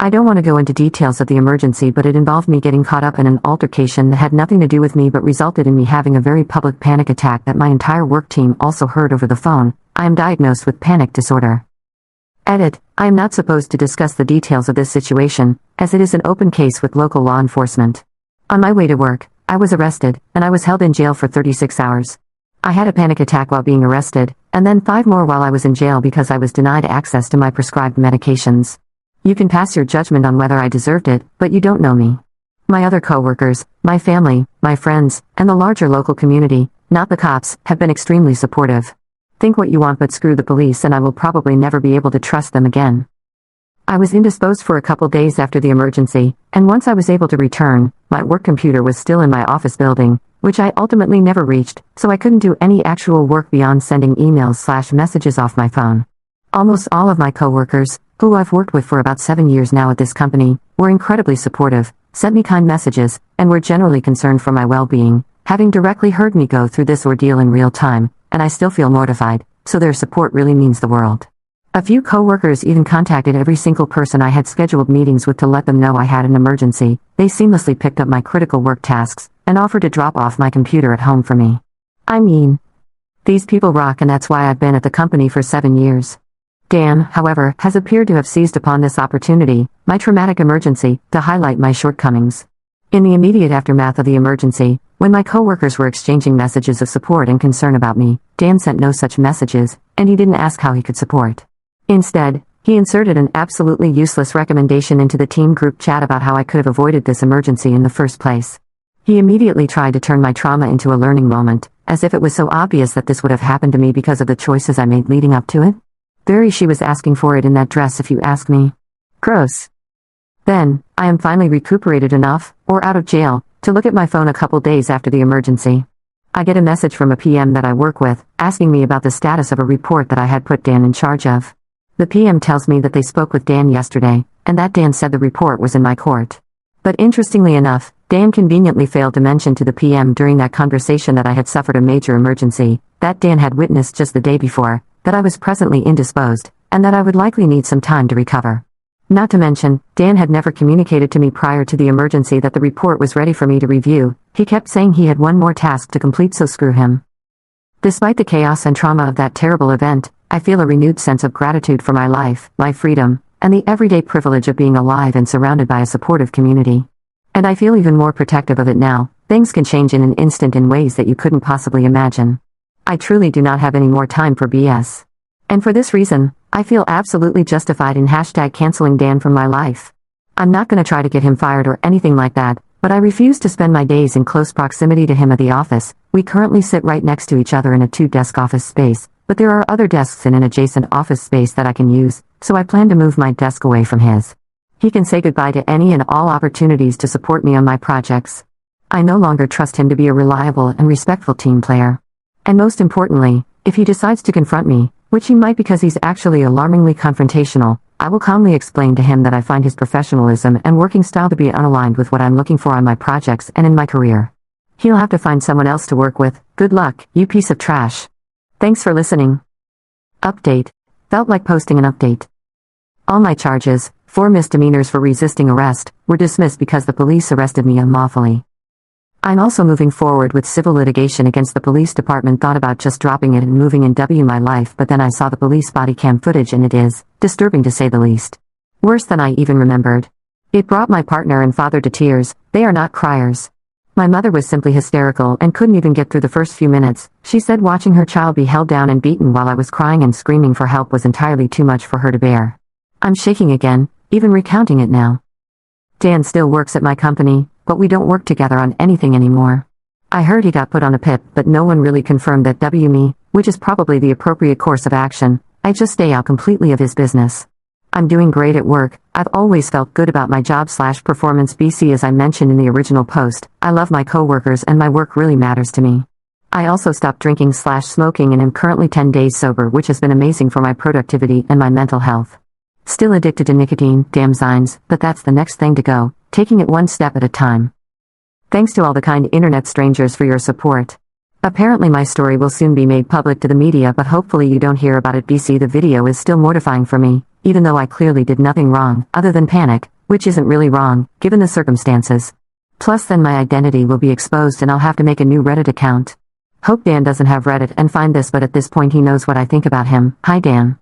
I don't want to go into details of the emergency, but it involved me getting caught up in an altercation that had nothing to do with me but resulted in me having a very public panic attack that my entire work team also heard over the phone. I am diagnosed with panic disorder. Edit. I am not supposed to discuss the details of this situation, as it is an open case with local law enforcement. On my way to work, I was arrested, and I was held in jail for 36 hours. I had a panic attack while being arrested, and then 5 more while I was in jail because I was denied access to my prescribed medications. You can pass your judgment on whether I deserved it, but you don't know me. My other coworkers, my family, my friends, and the larger local community, not the cops, have been extremely supportive. Think what you want, but screw the police, and I will probably never be able to trust them again. I was indisposed for a couple days after the emergency, and once I was able to return, my work computer was still in my office building, which I ultimately never reached, so I couldn't do any actual work beyond sending emails/messages off my phone. Almost all of my coworkers, who I've worked with for about 7 years now at this company, were incredibly supportive, sent me kind messages, and were generally concerned for my well-being, having directly heard me go through this ordeal in real time, and I still feel mortified, so their support really means the world. A few coworkers even contacted every single person I had scheduled meetings with to let them know I had an emergency. They seamlessly picked up my critical work tasks, and offered to drop off my computer at home for me. I mean, these people rock, and that's why I've been at the company for 7 years. Dan, however, has appeared to have seized upon this opportunity, my traumatic emergency, to highlight my shortcomings. In the immediate aftermath of the emergency, when my coworkers were exchanging messages of support and concern about me, Dan sent no such messages, and he didn't ask how he could support. Instead, he inserted an absolutely useless recommendation into the team group chat about how I could have avoided this emergency in the first place. He immediately tried to turn my trauma into a learning moment, as if it was so obvious that this would have happened to me because of the choices I made leading up to it. Very she was asking for it in that dress, if you ask me. Gross. Then, I am finally recuperated enough, or out of jail, to look at my phone a couple days after the emergency. I get a message from a PM that I work with, asking me about the status of a report that I had put Dan in charge of. The PM tells me that they spoke with Dan yesterday, and that Dan said the report was in my court. But interestingly enough, Dan conveniently failed to mention to the PM during that conversation that I had suffered a major emergency, that Dan had witnessed just the day before, that I was presently indisposed, and that I would likely need some time to recover. Not to mention, Dan had never communicated to me prior to the emergency that the report was ready for me to review. He kept saying he had one more task to complete, so screw him. Despite the chaos and trauma of that terrible event, I feel a renewed sense of gratitude for my life, my freedom, and the everyday privilege of being alive and surrounded by a supportive community. And I feel even more protective of it now. Things can change in an instant in ways that you couldn't possibly imagine. I truly do not have any more time for BS. And for this reason, I feel absolutely justified in #canceling Dan from my life. I'm not gonna try to get him fired or anything like that, but I refuse to spend my days in close proximity to him at the office. We currently sit right next to each other in a 2-desk office space, but there are other desks in an adjacent office space that I can use, so I plan to move my desk away from his. He can say goodbye to any and all opportunities to support me on my projects. I no longer trust him to be a reliable and respectful team player. And most importantly, if he decides to confront me, which he might because he's actually alarmingly confrontational, I will calmly explain to him that I find his professionalism and working style to be unaligned with what I'm looking for on my projects and in my career. He'll have to find someone else to work with. Good luck, you piece of trash. Thanks for listening. Update. Felt like posting an update. All my charges, 4 misdemeanors for resisting arrest, were dismissed because the police arrested me unlawfully. I'm also moving forward with civil litigation against the police department. Thought about just dropping it and moving in my life, but then I saw the police body cam footage and it is disturbing to say the least. Worse than I even remembered. It brought my partner and father to tears. They are not criers. My mother was simply hysterical and couldn't even get through the first few minutes. She said watching her child be held down and beaten while I was crying and screaming for help was entirely too much for her to bear. I'm shaking again, even recounting it now. Dan still works at my company, but we don't work together on anything anymore. I heard he got put on a PIP, but no one really confirmed that me, which is probably the appropriate course of action. I just stay out completely of his business. I'm doing great at work. I've always felt good about my job/performance BC. As I mentioned in the original post, I love my coworkers and my work really matters to me. I also stopped drinking/smoking and am currently 10 days sober, which has been amazing for my productivity and my mental health. Still addicted to nicotine, damn signs, but that's the next thing to go, taking it one step at a time. Thanks to all the kind internet strangers for your support. Apparently my story will soon be made public to the media, but hopefully you don't hear about it BC. The video is still mortifying for me, even though I clearly did nothing wrong, other than panic. Which isn't really wrong, given the circumstances. Plus then my identity will be exposed and I'll have to make a new Reddit account. Hope Dan doesn't have Reddit and find this, but at this point he knows what I think about him. Hi Dan.